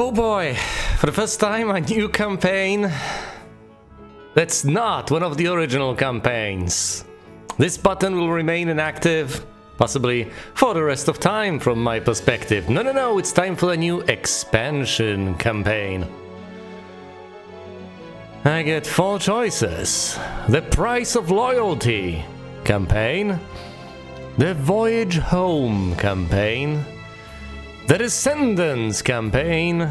Oh boy, for the first time a new campaign that's not one of the original campaigns. This button will remain inactive, possibly for the rest of time from my perspective. No, it's time for a new expansion campaign. I get 4 choices. The Price of Loyalty campaign, the Voyage Home campaign, the Descendants campaign,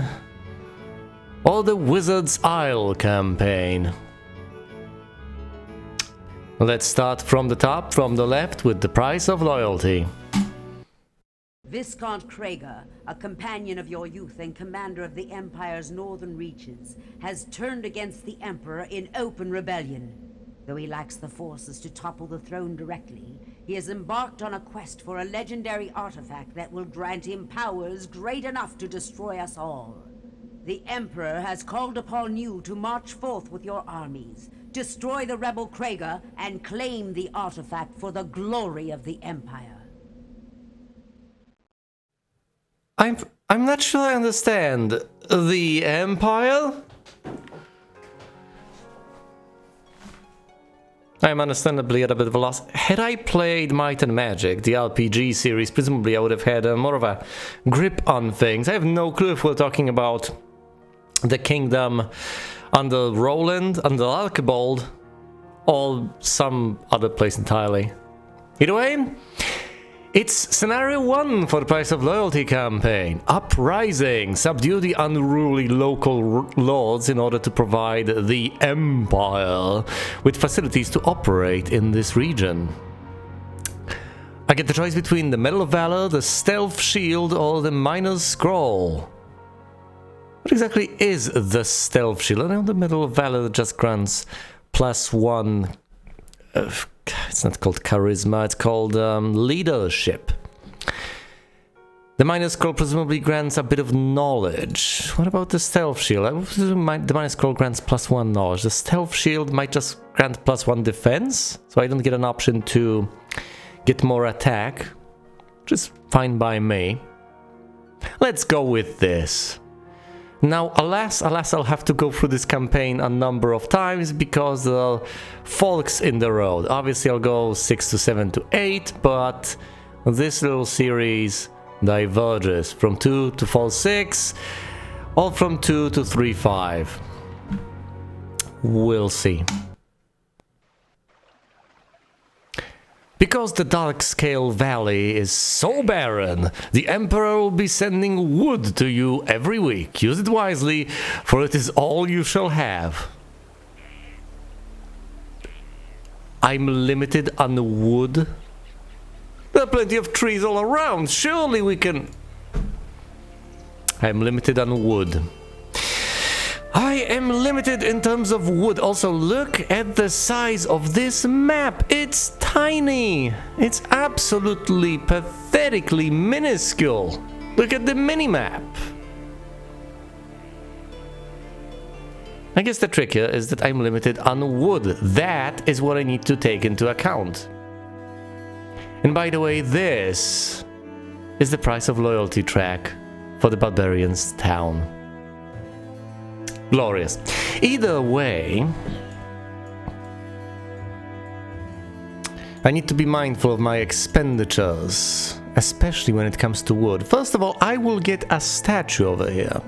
or the Wizard's Isle campaign. Let's start from the top, from the left, with the Price of Loyalty. Viscount Krager, a companion of your youth and commander of the Empire's northern reaches, has turned against the Emperor in open rebellion. Though he lacks the forces to topple the throne directly, he has embarked on a quest for a legendary artifact that will grant him powers great enough to destroy us all. The Emperor has called upon you to march forth with your armies, destroy the rebel Krager, and claim the artifact for the glory of the Empire. I'm not sure I understand. The Empire? I'm understandably at a bit of a loss. Had I played Might and Magic, the RPG series, presumably I would have had more of a grip on things. I have no clue if we're talking about the kingdom under Roland, under Archibald, or some other place entirely. Either way, it's Scenario 1 for the Price of Loyalty campaign. Uprising. Subdue the unruly local lords in order to provide the Empire with facilities to operate in this region. I get the choice between the Medal of Valor, the Stealth Shield, or the Miner's Scroll. What exactly is the Stealth Shield? I know the Medal of Valor just grants +1... it's not called charisma, it's called leadership. The Miner's Scroll presumably grants a bit of knowledge. What about the Stealth Shield? I presume the Miner's Scroll grants +1 knowledge. The Stealth Shield might just grant +1 defense, so I don't get an option to get more attack, which is fine by me. Let's go with this. Now, alas, I'll have to go through this campaign a number of times because there are forks in the road. Obviously, I'll go 6 to 7 to 8, but this little series diverges from 2 to 4, 6, or from 2 to 3, 5. We'll see. Because the Darkscale Valley is so barren, the Emperor will be sending wood to you every week. Use it wisely, for it is all you shall have. I'm limited on wood. There are plenty of trees all around. Surely we can... I'm limited on wood. I am limited in terms of wood. Also, look at the size of this map. It's tiny. It's absolutely pathetically minuscule. Look at the mini-map. I guess the trick here is that I'm limited on wood. That is what I need to take into account. And by the way, this is the Price of Loyalty track for the Barbarians town. Glorious. Either way, I need to be mindful of my expenditures, especially when it comes to wood. First of all, I will get a statue over here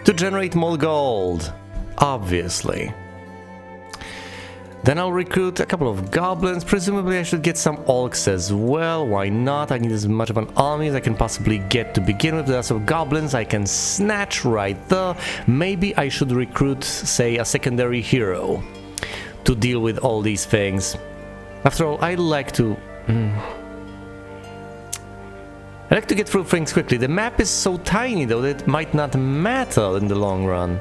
to generate more gold, obviously. Then I'll recruit a couple of goblins. Presumably I should get some orcs as well. Why not? I need as much of an army as I can possibly get to begin with. There are some goblins I can snatch right there. Maybe I should recruit, say, a secondary hero to deal with all these things. After all, I like to get through things quickly. The map is so tiny, though, that it might not matter in the long run.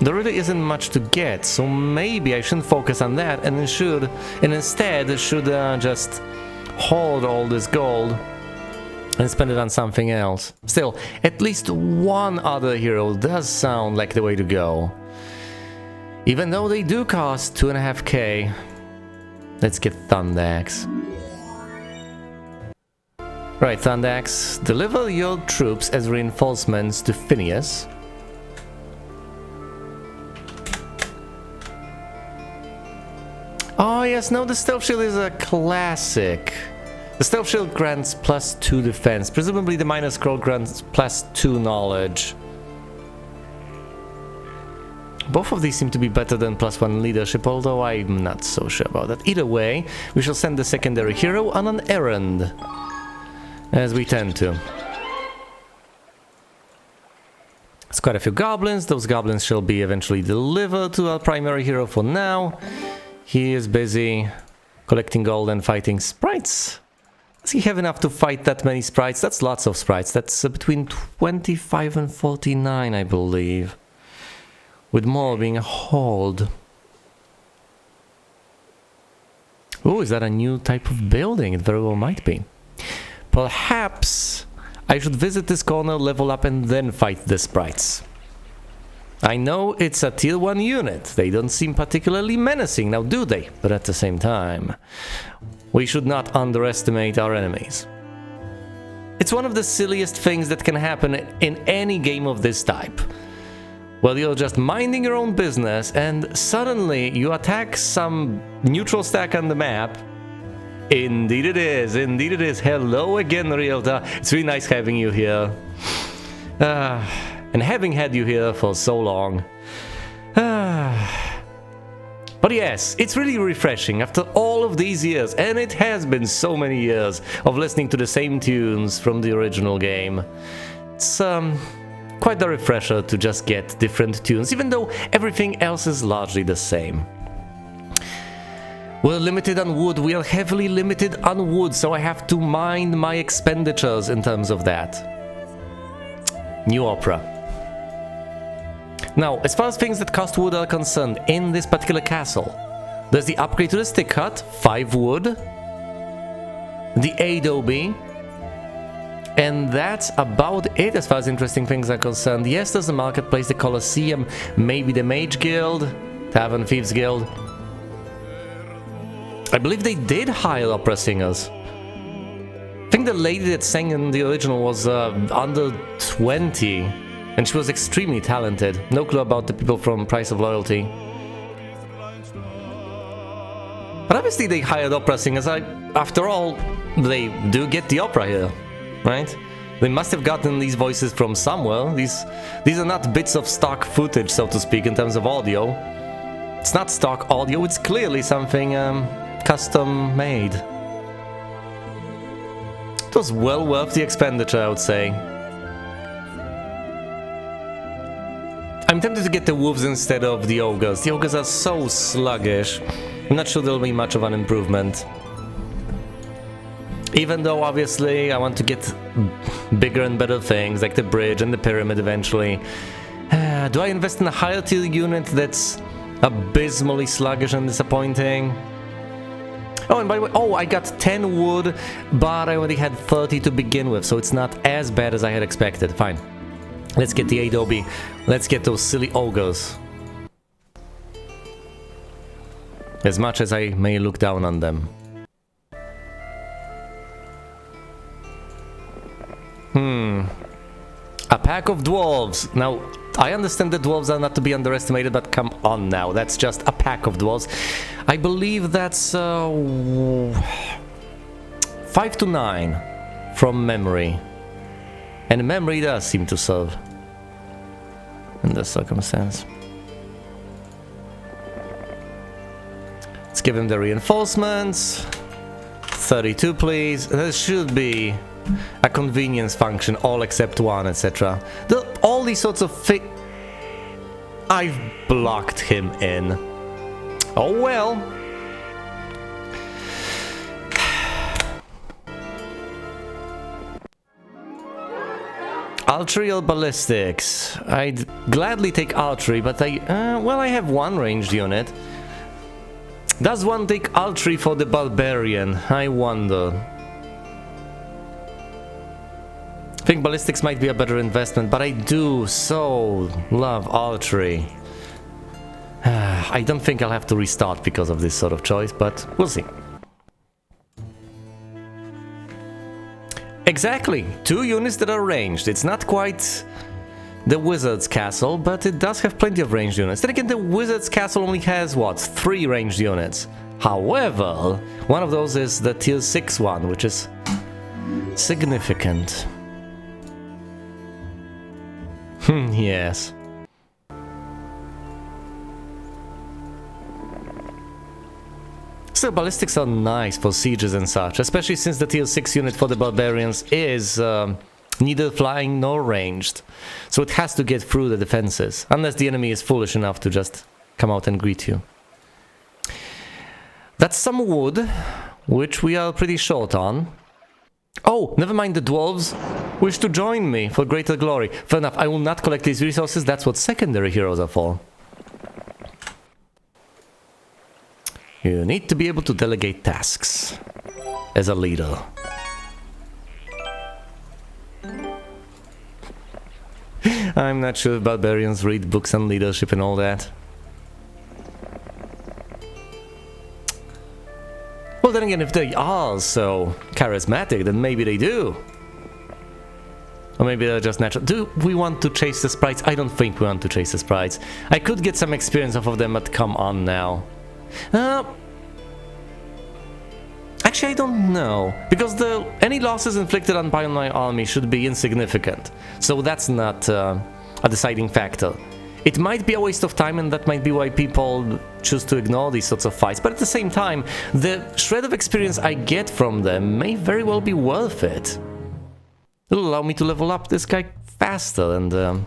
There really isn't much to get, so maybe I shouldn't focus on that and instead should just hoard all this gold and spend it on something else. Still, at least one other hero does sound like the way to go. Even though they do cost 2.5k. Let's get Thundaxe. Right, Thundax, deliver your troops as reinforcements to Phineas. Oh yes, no, the Stealth Shield is a classic. The Stealth Shield grants +2 defense. Presumably the Minor Scroll grants +2 knowledge. Both of these seem to be better than +1 leadership, although I'm not so sure about that. Either way, we shall send the secondary hero on an errand, as we tend to. There's quite a few goblins. Those goblins shall be eventually delivered to our primary hero. For now, he is busy collecting gold and fighting sprites. Does he have enough to fight that many sprites? That's lots of sprites. That's between 25 and 49, I believe. With more being hauled. Oh, is that a new type of building? It very well might be. Perhaps I should visit this corner, level up, and then fight the sprites. I know it's a tier 1 unit. They don't seem particularly menacing, now do they? But at the same time, we should not underestimate our enemies. It's one of the silliest things that can happen in any game of this type. Well, you're just minding your own business and suddenly you attack some neutral stack on the map. Indeed it is, indeed it is. Hello again, Realtor. It's really nice having you here. And having had you here for so long. But yes, it's really refreshing after all of these years, and it has been so many years of listening to the same tunes from the original game. It's quite a refresher to just get different tunes, even though everything else is largely the same. We're limited on wood, we are heavily limited on wood, so I have to mind my expenditures in terms of that. New opera. Now, as far as things that cost wood are concerned, in this particular castle, there's the upgrade to the stick hut, 5 wood, the adobe, and that's about it as far as interesting things are concerned. Yes, there's the marketplace, the Colosseum, maybe the Mage Guild, Tavern Thieves Guild. I believe they did hire opera singers. I think the lady that sang in the original was under 20, and she was extremely talented. No clue about the people from Price of Loyalty. But obviously they hired opera singers. After all, they do get the opera here, right? They must have gotten these voices from somewhere. These are not bits of stock footage, so to speak, in terms of audio. It's not stock audio, it's clearly something custom made. It was well worth the expenditure, I would say. I'm tempted to get the wolves instead of the ogres. The ogres are so sluggish. I'm not sure there'll be much of an improvement. Even though, obviously, I want to get bigger and better things, like the bridge and the pyramid eventually. Do I invest in a higher tier unit that's abysmally sluggish and disappointing? Oh, and by the way, I got 10 wood, but I only had 30 to begin with, so it's not as bad as I had expected. Fine. Let's get the adobe. Let's get those silly ogres. As much as I may look down on them. A pack of dwarves. Now, I understand that dwarves are not to be underestimated, but come on now. That's just a pack of dwarves. I believe that's 5 to 9 from memory. And memory does seem to serve in this circumstance. Let's give him the reinforcements. 32, please. There should be a convenience function, all except one, etc. All these sorts of things. I've blocked him in. Oh well. Archery or ballistics? I'd gladly take archery, but I have one ranged unit. Does one take archery for the barbarian? I wonder. I think ballistics might be a better investment, but I do so love archery. I don't think I'll have to restart because of this sort of choice, but we'll see. Exactly, 2 units that are ranged. It's not quite the wizard's castle, but it does have plenty of ranged units. Then again, the wizard's castle only has, what, 3 ranged units. However, one of those is the tier 6 one, which is significant. Yes. Still, ballistics are nice for sieges and such, especially since the tier 6 unit for the barbarians is neither flying nor ranged. So it has to get through the defenses, unless the enemy is foolish enough to just come out and greet you. That's some wood, which we are pretty short on. Oh, never mind, the dwarves wish to join me for greater glory. Fair enough, I will not collect these resources, that's what secondary heroes are for. You need to be able to delegate tasks as a leader. I'm not sure if barbarians read books on leadership and all that. Well, then again, if they are so charismatic, then maybe they do. Or maybe they're just natural. Do we want to chase the sprites? I don't think we want to chase the sprites. I could get some experience off of them, but come on now. Actually, I don't know. Because any losses inflicted on by my army should be insignificant. So that's not a deciding factor. It might be a waste of time, and that might be why people choose to ignore these sorts of fights, but at the same time, the shred of experience I get from them may very well be worth it. It'll allow me to level up this guy faster, and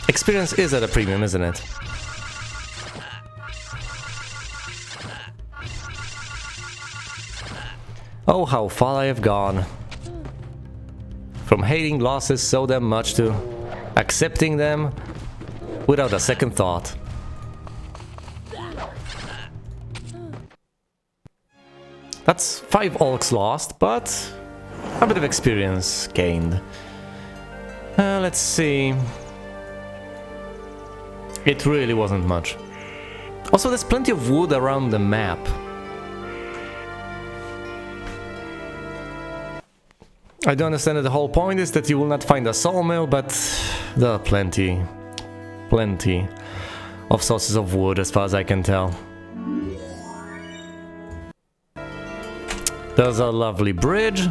experience is at a premium, isn't it? Oh, how far I have gone. From hating losses so damn much to accepting them without a second thought. That's 5 orcs lost, but a bit of experience gained. Let's see. It really wasn't much. Also, there's plenty of wood around the map. I do understand that the whole point is that you will not find a sawmill, but there are plenty of sources of wood as far as I can tell. There's a lovely bridge.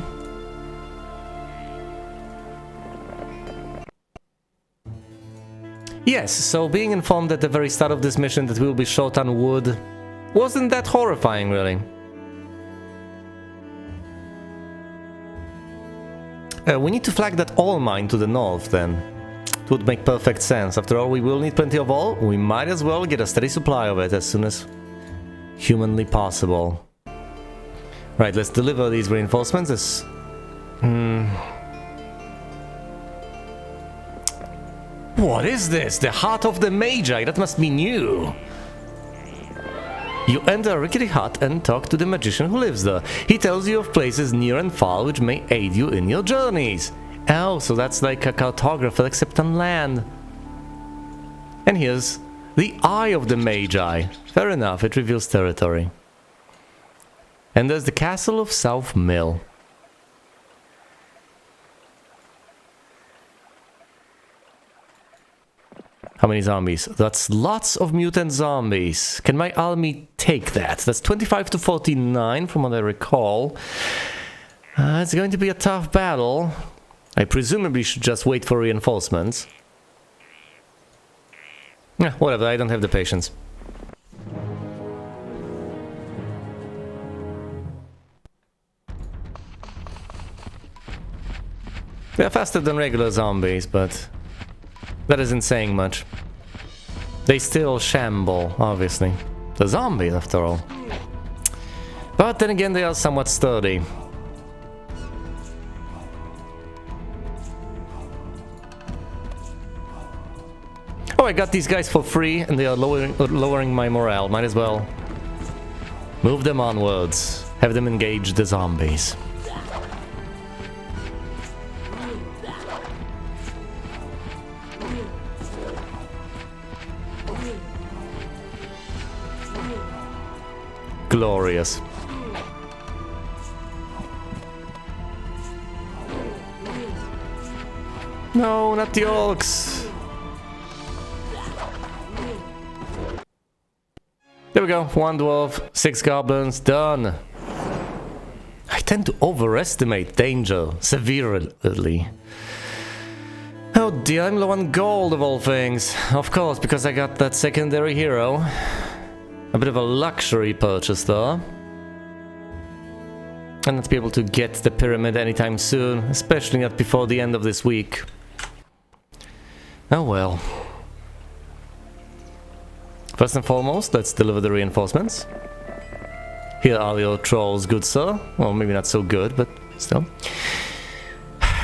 Yes, so being informed at the very start of this mission that we'll be short on wood wasn't that horrifying, really. We need to flag that ore mine to the north, then. It would make perfect sense. After all, we will need plenty of ore. We might as well get a steady supply of it as soon as humanly possible. Right, let's deliver these reinforcements. What is this? The Heart of the Magi? That must be new. You enter a rickety hut and talk to the magician who lives there. He tells you of places near and far which may aid you in your journeys. Oh, so that's like a cartographer except on land. And here's the Eye of the Magi. Fair enough, it reveals territory. And there's the Castle of South Mill. How many zombies? That's lots of mutant zombies. Can my army take that? That's 25 to 49 from what I recall. It's going to be a tough battle. I presumably should just wait for reinforcements. Yeah, whatever, I don't have the patience. They're faster than regular zombies, but that isn't saying much. They still shamble, obviously. The zombies, after all. But then again, they are somewhat sturdy. Oh, I got these guys for free, and they are lowering my morale. Might as well move them onwards. Have them engage the zombies. Glorious. No, not the orcs. There we go. 1 dwarf, 6 goblins, done. I tend to overestimate danger severely. Oh dear, I'm low on gold of all things. Of course, because I got that secondary hero. A bit of a luxury purchase though. And not be able to get the pyramid anytime soon, especially not before the end of this week. Oh well. First and foremost, let's deliver the reinforcements. Here are your trolls, good sir. Well, maybe not so good, but still.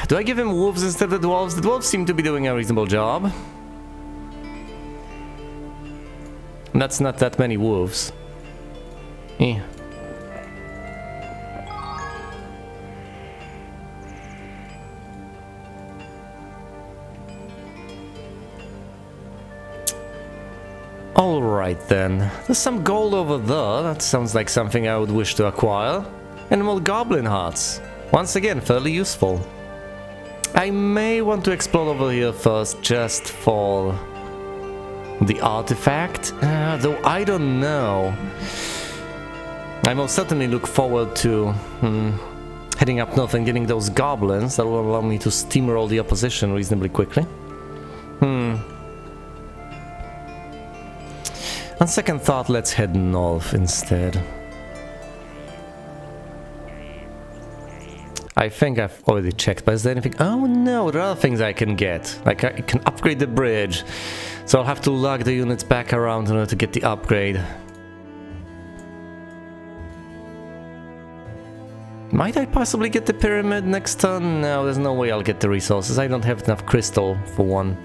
Do I give him wolves instead of the dwarves? The dwarves seem to be doing a reasonable job. And that's not that many wolves. Eh. Alright then. There's some gold over there. That sounds like something I would wish to acquire. And more goblin hearts. Once again, fairly useful. I may want to explore over here first, just for the artifact. Though I don't know. I most certainly look forward to heading up north and getting those goblins. That will allow me to steamroll the opposition reasonably quickly. On second thought, let's head north instead. I think I've already checked, but is there anything? Oh no, there are other things I can get. Like I can upgrade the bridge, so I'll have to lug the units back around in order to get the upgrade. Might I possibly get the pyramid next turn? No, there's no way I'll get the resources. I don't have enough crystal for one.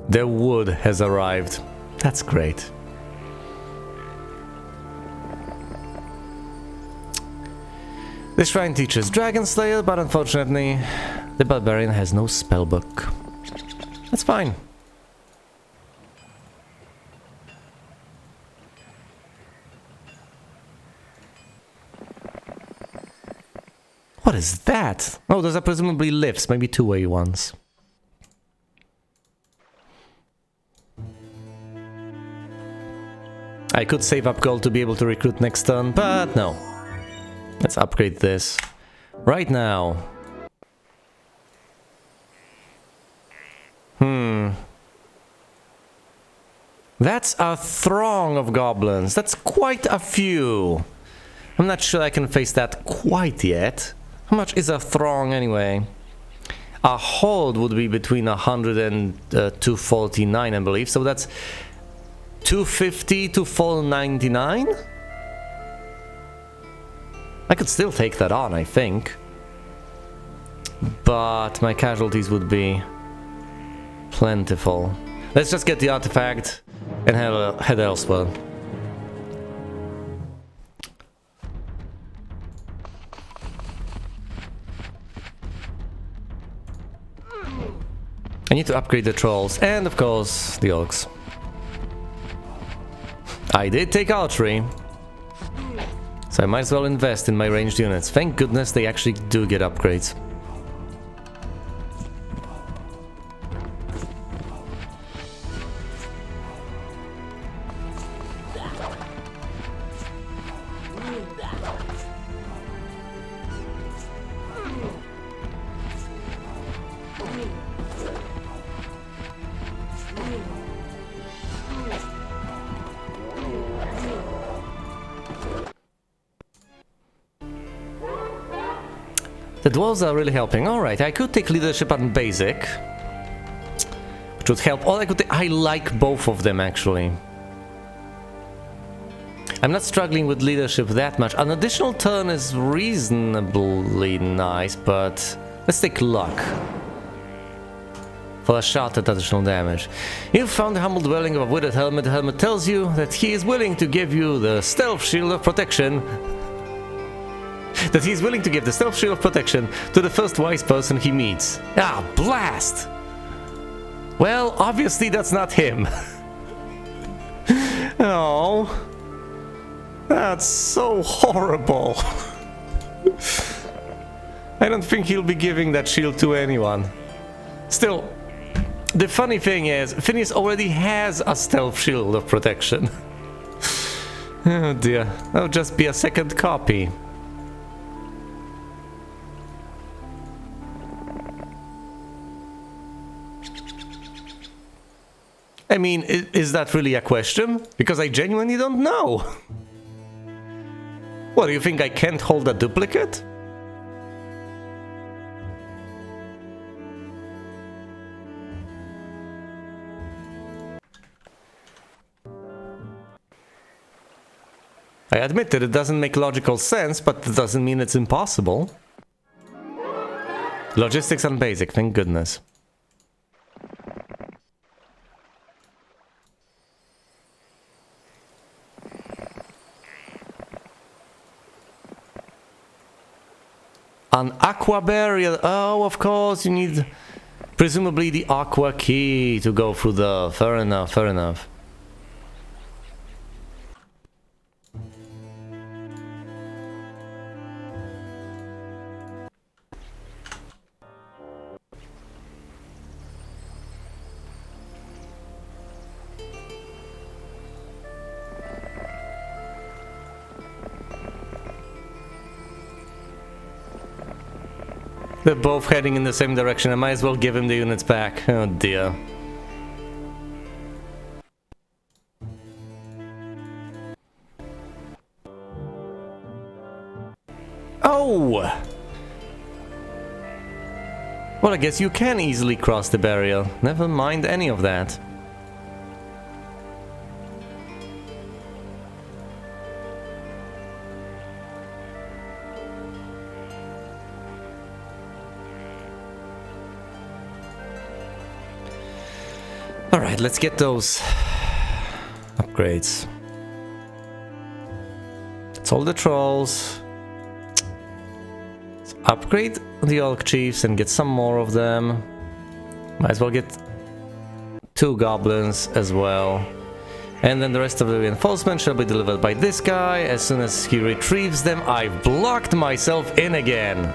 The wood has arrived. That's great. This shrine teaches Dragon Slayer, but unfortunately, the barbarian has no spellbook. That's fine. What is that? Oh, those are presumably lifts, maybe two-way ones. I could save up gold to be able to recruit next turn, but no. Let's upgrade this right now. That's a throng of goblins. That's quite a few. I'm not sure I can face that quite yet. How much is a throng anyway? A horde would be between 100 and 249, I believe. So that's 250 to 499? I could still take that on, I think. But my casualties would be plentiful. Let's just get the artifact and head elsewhere. I need to upgrade the trolls and, of course, the orcs. I did take archery, so I might as well invest in my ranged units. Thank goodness they actually do get upgrades. The dwarves are really helping. Alright, I could take leadership on basic, which would help. Or I could I like both of them, actually. I'm not struggling with leadership that much. An additional turn is reasonably nice, but let's take luck for a shot at additional damage. You've found the humble dwelling of a withered helmet. The helmet tells you that he is willing to give you the stealth shield of protection. That he is willing to give the stealth shield of protection to the first wise person he meets. Ah, blast! Well, obviously that's not him. Oh. That's so horrible. I don't think he'll be giving that shield to anyone. Still, the funny thing is, Phineas already has a stealth shield of protection. Oh dear, that'll just be a second copy. I mean, is that really a question? Because I genuinely don't know. What, do you think I can't hold a duplicate? I admit that it doesn't make logical sense, but it doesn't mean it's impossible. Logistics and basic, thank goodness. An aqua burial. Oh, of course, you need presumably the aqua key to go through the... Fair enough, fair enough. They're both heading in the same direction. I might as well give him the units back. Oh dear. Oh! Well, I guess you can easily cross the barrier. Never mind any of that. Alright, let's get those upgrades. It's all the trolls. Let's upgrade the Orc Chiefs and get some more of them. Might as well get 2 goblins as well. And then the rest of the reinforcements shall be delivered by this guy. As soon as he retrieves them, I've blocked myself in again.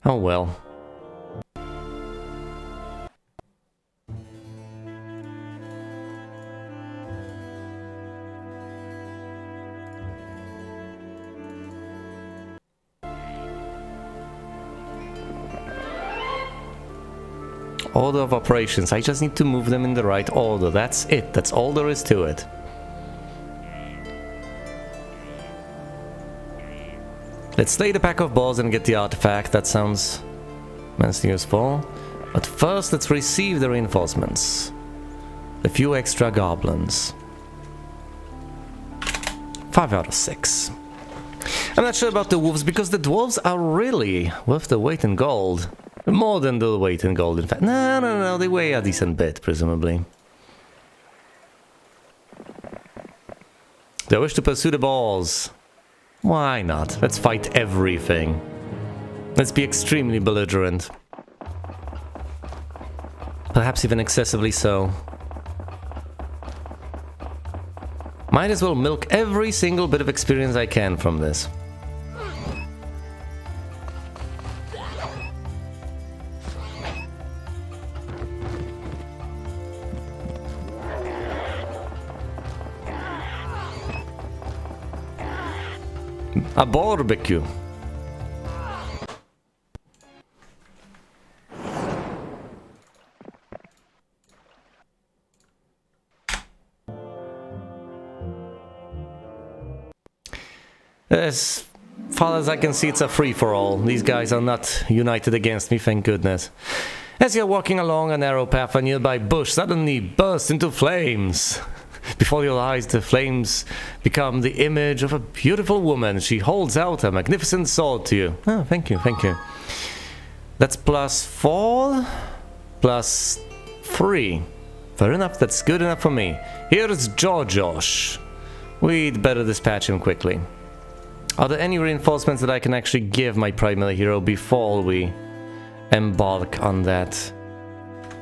Oh well. Order of operations. I just need to move them in the right order. That's it. That's all there is to it. Let's slay the pack of balls and get the artifact. That sounds immensely useful. But first, let's receive the reinforcements. A few extra goblins. 5 out of 6. I'm not sure about the wolves because the dwarves are really worth the weight in gold. More than the weight in gold, in fact. No, they weigh a decent bit, presumably. They wish to pursue the balls. Why not? Let's fight everything. Let's be extremely belligerent. Perhaps even excessively so. Might as well milk every single bit of experience I can from this. A barbecue. As far as I can see, it's a free-for-all. These guys are not united against me, thank goodness. As you're walking along a narrow path, a nearby bush suddenly bursts into flames. Before your eyes, the flames become the image of a beautiful woman. She holds out a magnificent sword to you. Oh, thank you, thank you. That's +4, +3. Fair enough, that's good enough for me. Here's Jojosh. We'd better dispatch him quickly. Are there any reinforcements that I can actually give my primary hero before we embark on that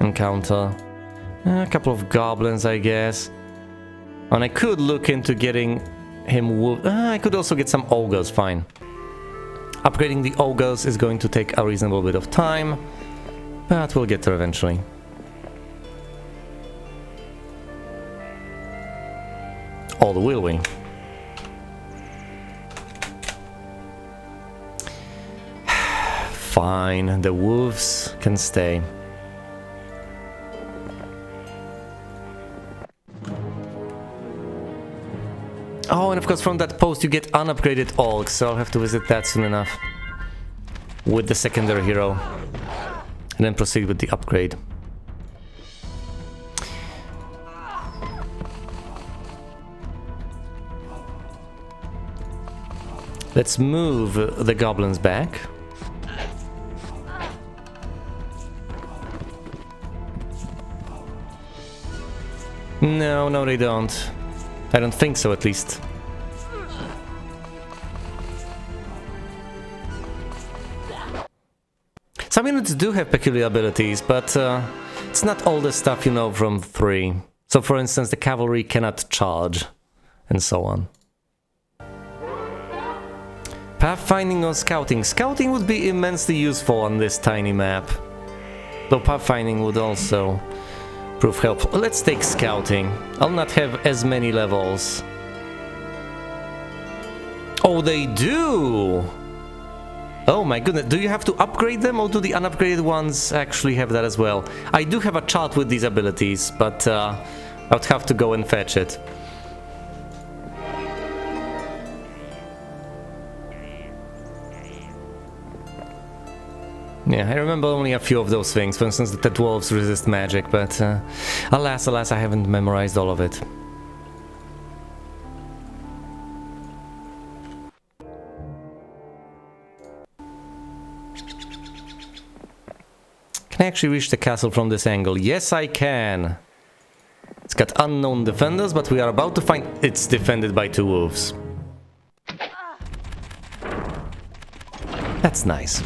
encounter? A couple of goblins, I guess. And I could look into getting him... I could also get some ogres, fine. Upgrading the ogres is going to take a reasonable bit of time, but we'll get there eventually. Or will we? Fine, the wolves can stay. Oh, and of course from that post you get unupgraded orcs, so I'll have to visit that soon enough. With the secondary hero. And then proceed with the upgrade. Let's move the goblins back. No, they don't. I don't think so, at least. Some units do have peculiar abilities, but it's not all the stuff you know from 3. So, for instance, the cavalry cannot charge, and so on. Pathfinding or scouting? Scouting would be immensely useful on this tiny map. Though pathfinding would also prove helpful. Let's take scouting. I'll not have as many levels. Oh, they do! Oh my goodness, do you have to upgrade them, or do the unupgraded ones actually have that as well? I do have a chart with these abilities, but I would have to go and fetch it. Yeah, I remember only a few of those things. For instance, that the dwarves resist magic, but alas, I haven't memorized all of it. Can I actually reach the castle from this angle? Yes, I can. It's got unknown defenders, but we are about to find it's defended by 2 wolves. That's nice.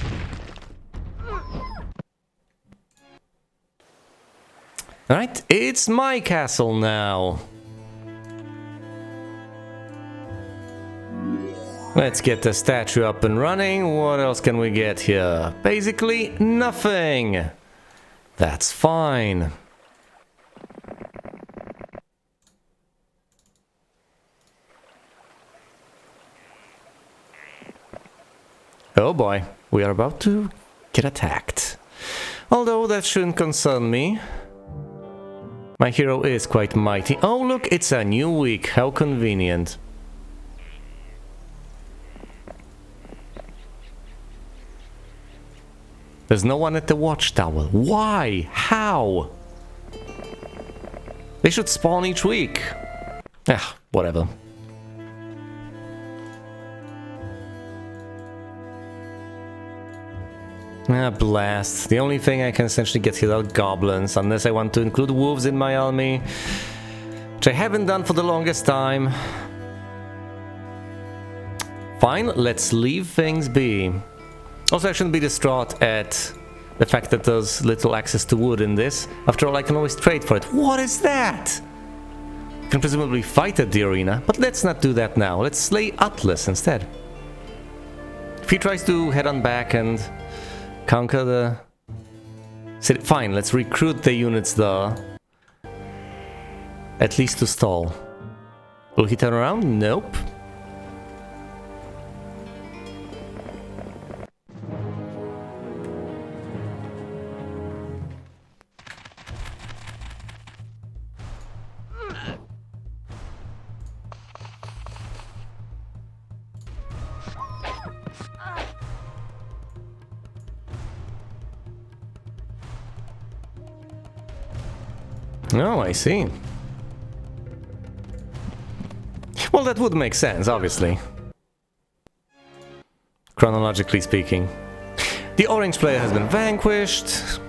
Alright, it's my castle now. Let's get the statue up and running. What else can we get here? Basically, nothing. That's fine. Oh boy, we are about to get attacked. Although that shouldn't concern me. My hero is quite mighty. Oh look, it's a new week. How convenient. There's no one at the watchtower. Why? How? They should spawn each week. Ah, whatever. Ah, blast. The only thing I can essentially get here are goblins, unless I want to include wolves in my army, which I haven't done for the longest time. Fine, let's leave things be. Also, I shouldn't be distraught at the fact that there's little access to wood in this. After all, I can always trade for it. What is that? I can presumably fight at the arena, but let's not do that now. Let's slay Atlas instead. If he tries to head on back and conquer the city, fine, let's recruit the units there. At least to stall. Will he turn around? Nope. Oh, I see. Well, that would make sense, obviously. Chronologically speaking. The orange player has been vanquished.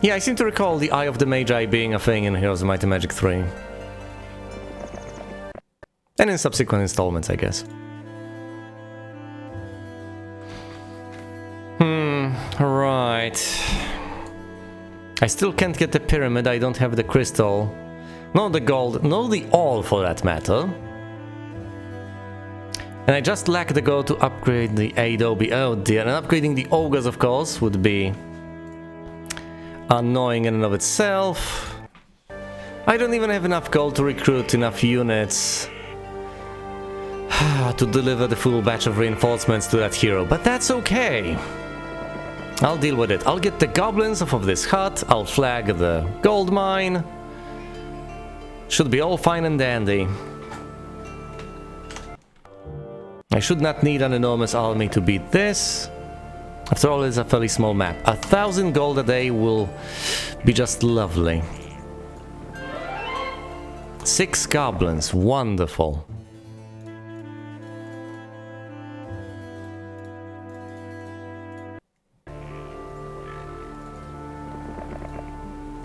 Yeah, I seem to recall the Eye of the Magi being a thing in Heroes of Might and Magic 3. And in subsequent installments, I guess. Right. I still can't get the pyramid, I don't have the crystal. Not the gold, no the all for that matter. And I just lack the gold to upgrade the Adobe. Oh dear, and upgrading the ogres, of course, would be annoying in and of itself. I don't even have enough gold to recruit enough units to deliver the full batch of reinforcements to that hero, but that's okay. I'll deal with it. I'll get the goblins off of this hut, I'll flag the gold mine. Should be all fine and dandy. I should not need an enormous army to beat this. After all, it's a fairly small map. 1,000 gold a day will be just lovely. 6 goblins, wonderful.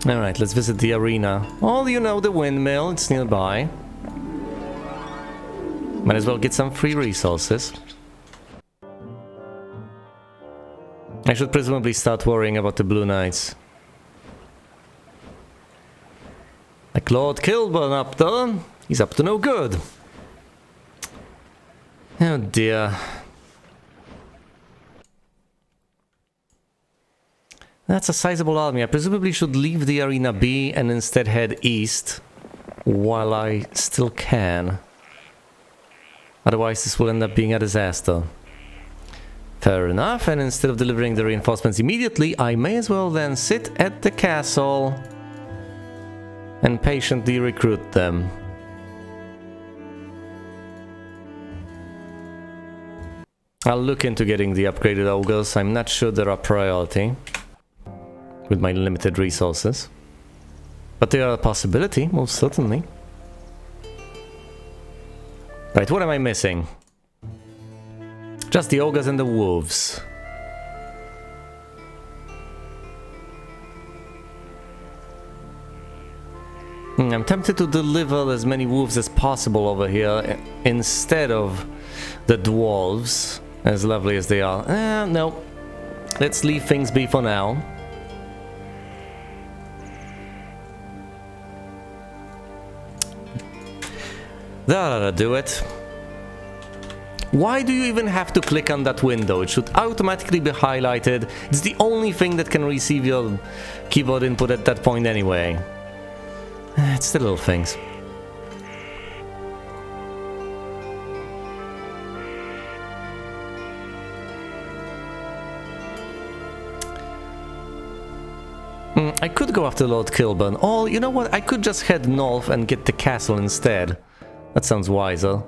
Alright, let's visit the arena. Oh, you know, the windmill, it's nearby. Might as well get some free resources. I should presumably start worrying about the Blue Knights. Like Lord Kilburn up there, he's up to no good. Oh dear. That's a sizable army. I presumably should leave the arena be and instead head east while I still can. Otherwise this will end up being a disaster. Fair enough, and instead of delivering the reinforcements immediately, I may as well then sit at the castle and patiently recruit them. I'll look into getting the upgraded ogres. I'm not sure they're a priority with my limited resources, but they are a possibility, most certainly. Right, what am I missing? Just the ogres and the wolves. I'm tempted to deliver as many wolves as possible over here instead of the dwarves, as lovely as they are. No. Let's leave things be for now. That ought to do it. Why do you even have to click on that window? It should automatically be highlighted. It's the only thing that can receive your keyboard input at that point anyway. It's the little things. I could go after Lord Kilburn, or you know what, I could just head north and get the castle instead. That sounds wiser.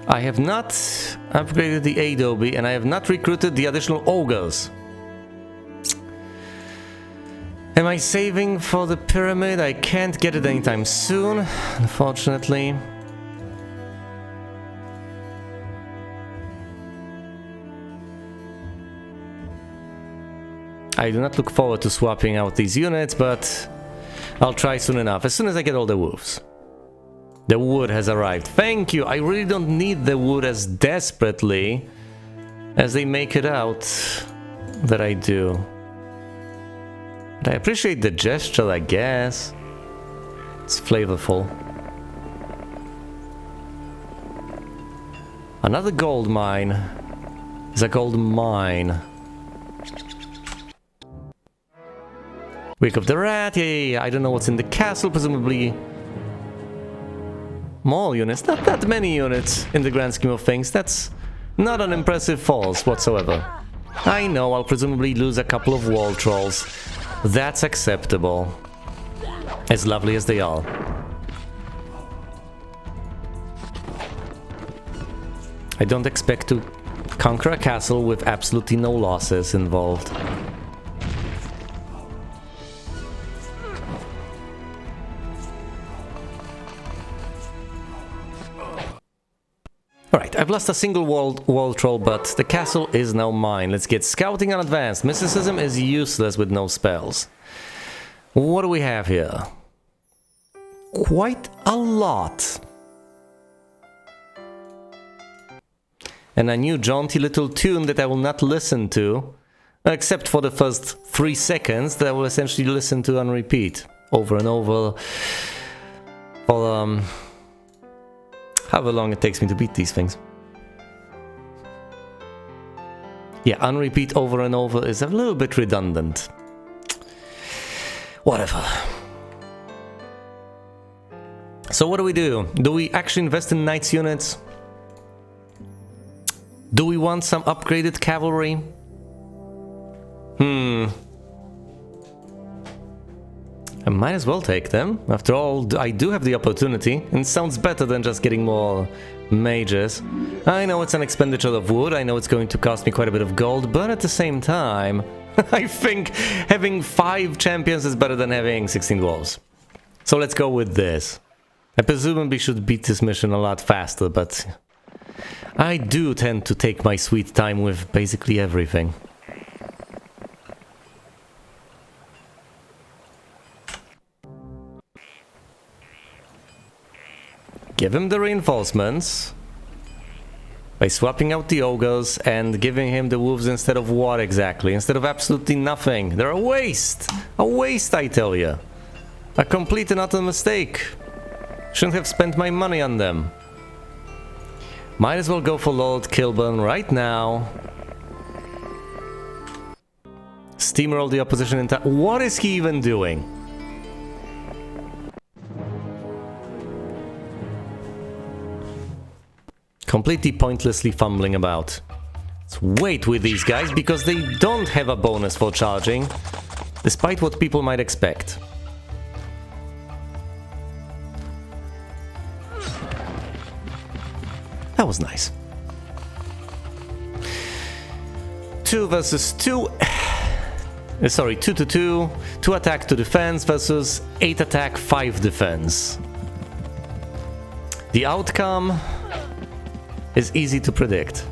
I have not upgraded the Adobe, and I have not recruited the additional ogres. Am I saving for the pyramid? I can't get it anytime soon, unfortunately. I do not look forward to swapping out these units, but I'll try soon enough, as soon as I get all the wolves. The wood has arrived. Thank you! I really don't need the wood as desperately as they make it out that I do. But I appreciate the gesture, I guess. It's flavorful. Another gold mine. It's a gold mine. Wake of the Rat, yeah. I don't know what's in the castle, presumably more units. Not that many units in the grand scheme of things. That's not an impressive force whatsoever. I know, I'll presumably lose a couple of wall trolls. That's acceptable. As lovely as they are. I don't expect to conquer a castle with absolutely no losses involved. Alright, I've lost a single wall troll, but the castle is now mine. Let's get scouting on advanced. Mysticism is useless with no spells. What do we have here? Quite a lot. and a new jaunty little tune that I will not listen to, except for the first 3 seconds that I will essentially listen to on repeat, over and over, for however long it takes me to beat these things. Yeah, on repeat over and over is a little bit redundant. Whatever. So what do we do? Do we actually invest in knights units? Do we want some upgraded cavalry? I might as well take them. After all, I do have the opportunity, and it sounds better than just getting more mages. I know it's an expenditure of wood, I know it's going to cost me quite a bit of gold, but at the same time, I think having 5 champions is better than having 16 dwarves. So let's go with this. I presumably should beat this mission a lot faster, but I do tend to take my sweet time with basically everything. Give him the reinforcements by swapping out the ogres and giving him the wolves instead of what exactly? Instead of absolutely nothing. They're a waste! A waste, I tell you. A complete and utter mistake. Shouldn't have spent my money on them. Might as well go for Lord Kilburn right now. Steamroll the opposition in time. What is he even doing? Completely pointlessly fumbling about. Let's wait with these guys because they don't have a bonus for charging, despite what people might expect. That was nice. 2 versus 2. Sorry, 2 to 2. 2 attack to defense versus 8 attack, 5 defense. The outcome is easy to predict.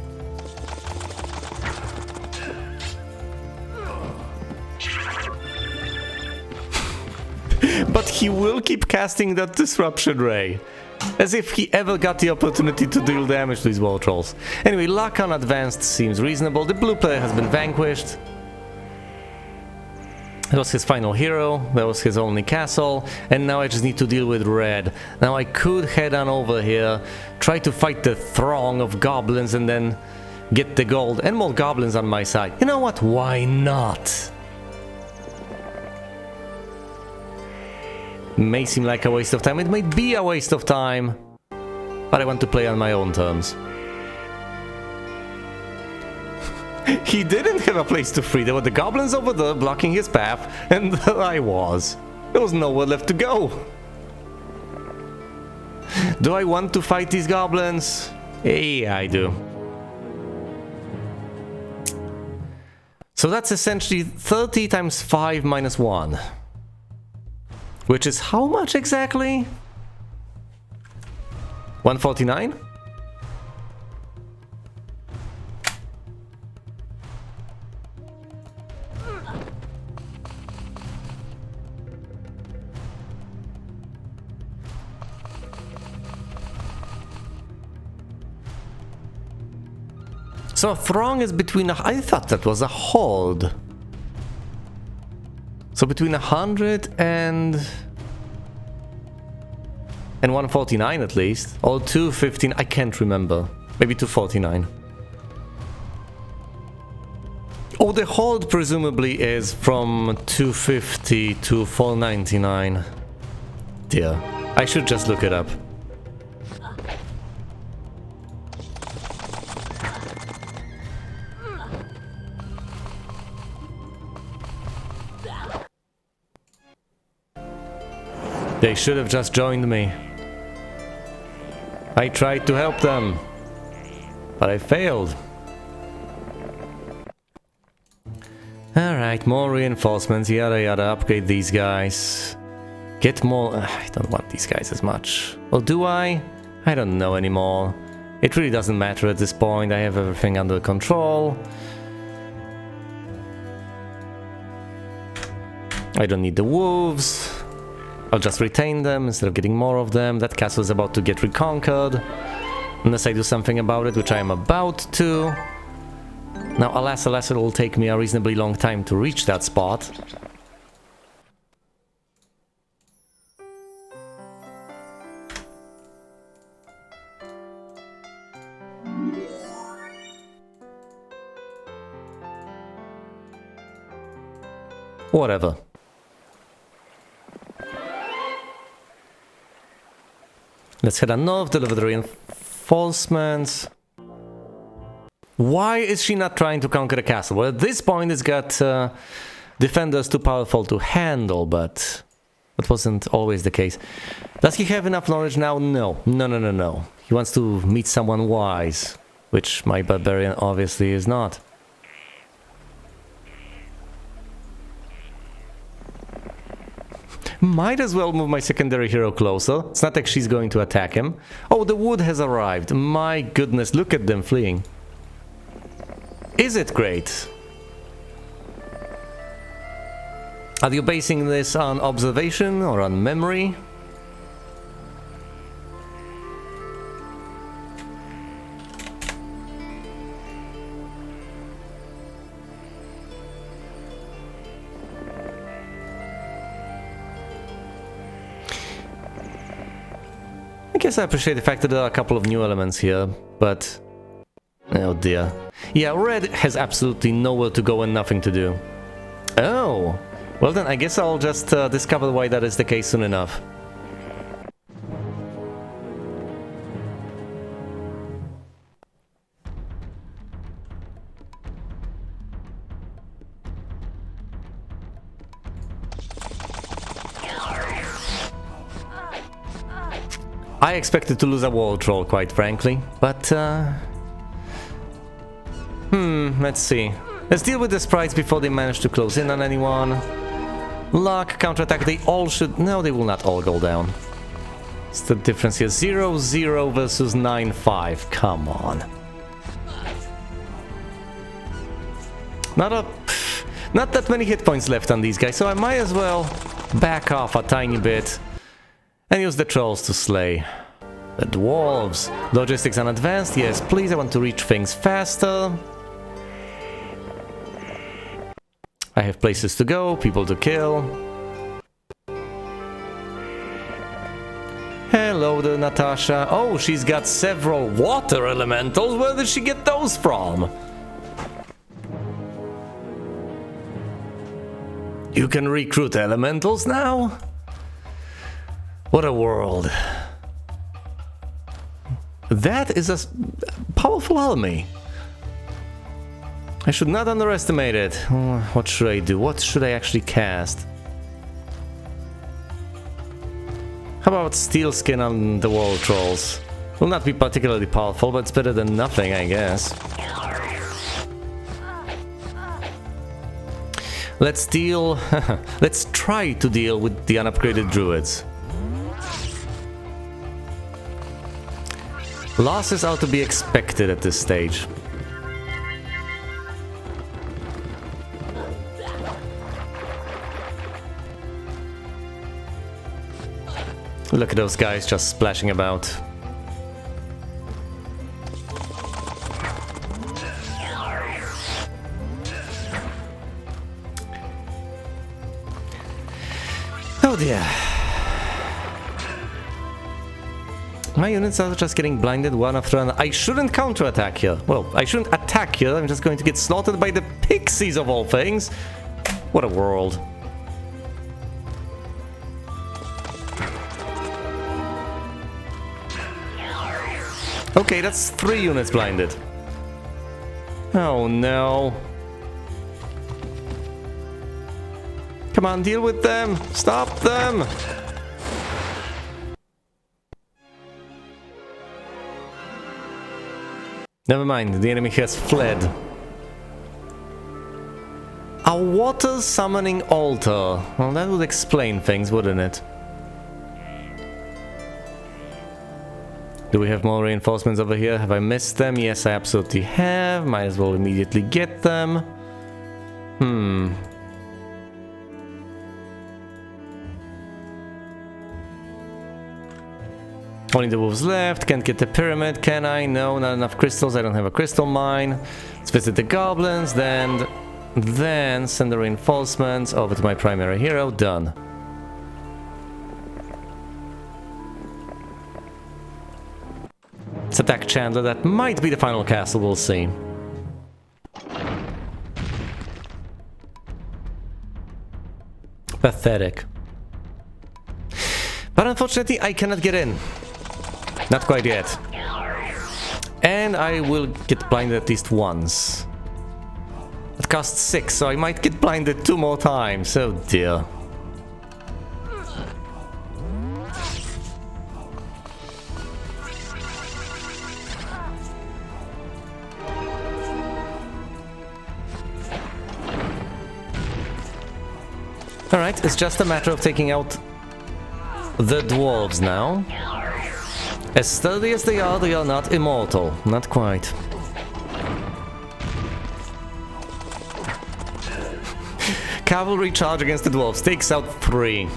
But he will keep casting that disruption ray. As if he ever got the opportunity to deal damage to these war trolls. Anyway, luck on advanced seems reasonable. The blue player has been vanquished. That was his final hero, that was his only castle, and now I just need to deal with red. Now I could head on over here, try to fight the throng of goblins and then get the gold and more goblins on my side. You know what? Why not? May seem like a waste of time, it might be a waste of time, but I want to play on my own terms. He didn't have a place to free. There were the goblins over there blocking his path, and there I was. There was nowhere left to go. Do I want to fight these goblins? Yeah, I do. So that's essentially 30 times 5 minus 1. Which is how much exactly? 149? So a throng is between I thought that was a horde. So between 100 and 149 at least. Or 215, I can't remember. Maybe 249. Oh, the horde presumably is from 250 to 499. Dear, I should just look it up. They should have just joined me. I tried to help them, but I failed. Alright, more reinforcements, yada yada, upgrade these guys. Get more... I don't want these guys as much. Or do I? I don't know anymore. It really doesn't matter at this point, I have everything under control. I don't need the wolves. I'll just retain them instead of getting more of them. That castle is about to get reconquered. Unless I do something about it, which I am about to. Now, alas, it will take me a reasonably long time to reach that spot. Whatever. Let's head on north, deliver the reinforcements. Why is she not trying to conquer the castle? Well, at this point it's got defenders too powerful to handle, but that wasn't always the case. Does he have enough knowledge now? No. No. He wants to meet someone wise, which my barbarian obviously is not. Might as well move my secondary hero closer. It's not like she's going to attack him. Oh, the wood has arrived. My goodness, look at them fleeing. Is it great? Are you basing this on observation or on memory? I guess I appreciate the fact that there are a couple of new elements here, but... oh dear. Yeah, red has absolutely nowhere to go and nothing to do. Oh! Well then, I guess I'll just discover why that is the case soon enough. I expected to lose a wall troll, quite frankly, but let's see. Let's deal with the sprites before they manage to close in on anyone. Luck, counterattack, they all should... no, they will not all go down. What's the difference here? 0-0 versus 9-5, come on. Not that many hit points left on these guys, so I might as well back off a tiny bit and use the trolls to slay the dwarves. Logistics unadvanced, yes please, I want to reach things faster. I have places to go, people to kill. Hello there, Natasha. Oh, she's got several water elementals. Where did she get those from? You can recruit elementals now? What a world. That is a powerful army. I should not underestimate it. What should I do? What should I actually cast? How about steel skin on the wall trolls? Will not be particularly powerful, but it's better than nothing, I guess. Let's deal... let's try to deal with the unupgraded druids. Losses are to be expected at this stage. Look at those guys just splashing about. Oh dear. My units are just getting blinded one after another. I shouldn't counterattack here. Well, I shouldn't attack here. I'm just going to get slaughtered by the pixies of all things. What a world. Okay, that's 3 units blinded. Oh no. Come on, deal with them. Stop them. Never mind, the enemy has fled. A water summoning altar. Well, that would explain things, wouldn't it? Do we have more reinforcements over here? Have I missed them? Yes, I absolutely have. Might as well immediately get them. Only the wolves left. Can't get the pyramid, can I? No, not enough crystals. I don't have a crystal mine. Let's visit the goblins, then send the reinforcements over to my primary hero. Done. Let's attack Chandler. That might be the final castle, we'll see. Pathetic. But unfortunately, I cannot get in. Not quite yet. And I will get blinded at least once. It costs 6, so I might get blinded 2 more times. Oh dear. Alright, it's just a matter of taking out the dwarves now. As sturdy as they are not immortal. Not quite. Cavalry charge against the dwarves. Takes out 3.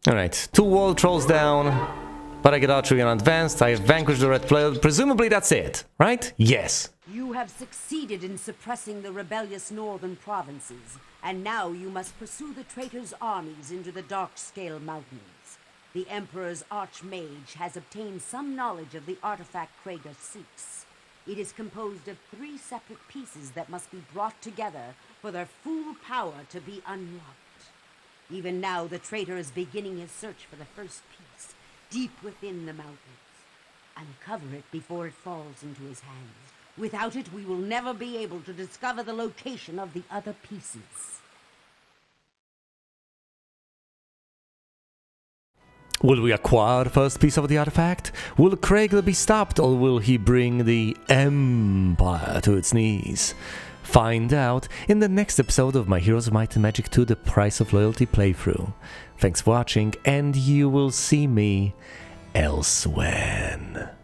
Alright, 2 wall trolls down. But I get archery on advanced. I have vanquished the red player. Presumably that's it, right? Yes. You have succeeded in suppressing the rebellious northern provinces, and now you must pursue the traitors' armies into the Darkscale Mountains. The Emperor's Archmage has obtained some knowledge of the artifact Krager seeks. It is composed of 3 separate pieces that must be brought together for their full power to be unlocked. Even now, the traitor is beginning his search for the first piece, deep within the mountains. Uncover it before it falls into his hands. Without it, we will never be able to discover the location of the other pieces. Will we acquire the first piece of the artifact? Will Krager be stopped, or will he bring the Empire to its knees? Find out in the next episode of my Heroes of Might and Magic 2 The Price of Loyalty playthrough. Thanks for watching, and you will see me elsewhere.